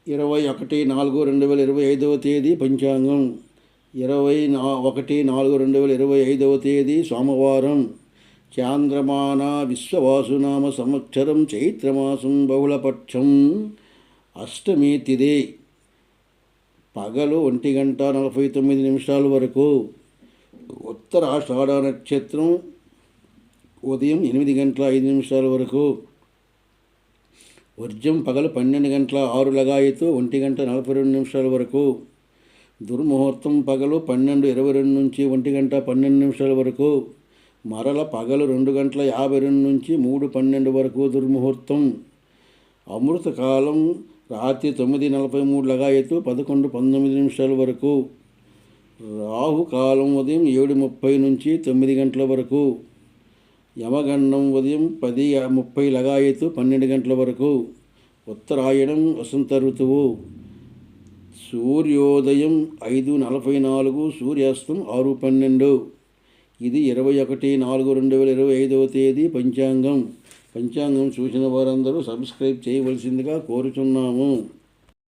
21/4/2025 తేదీ పంచాంగం. 21/4/2025 తేదీ సోమవారం. చాంద్రమాన విశ్వవాసునామ సంవత్సరం చైత్రమాసం బహుళపక్షం. అష్టమి తిథి పగలు 1:49 వరకు. ఉత్తరాషాఢ నక్షత్రం ఉదయం 8:05 వరకు. వర్జం పగలు 12:06 1:42 వరకు. దుర్ముహూర్తం పగలు 12:22 నుంచి 1:12 వరకు. మరల పగలు 2:52 నుంచి 3:12 వరకు దుర్ముహూర్తం. అమృతకాలం రాత్రి 9:43 11:19 వరకు. రాహుకాలం ఉదయం 7:30 నుంచి 9 గంటల వరకు. యమగండం ఉదయం 10:30 12 వరకు. ఉత్తరాయణం వసంత ఋతువు. సూర్యోదయం 5:44, సూర్యాస్తం 6:12. ఇది 21/4/2025 తేదీ పంచాంగం. పంచాంగం చూసిన వారందరూ సబ్స్క్రైబ్ చేయవలసిందిగా కోరుచున్నాము.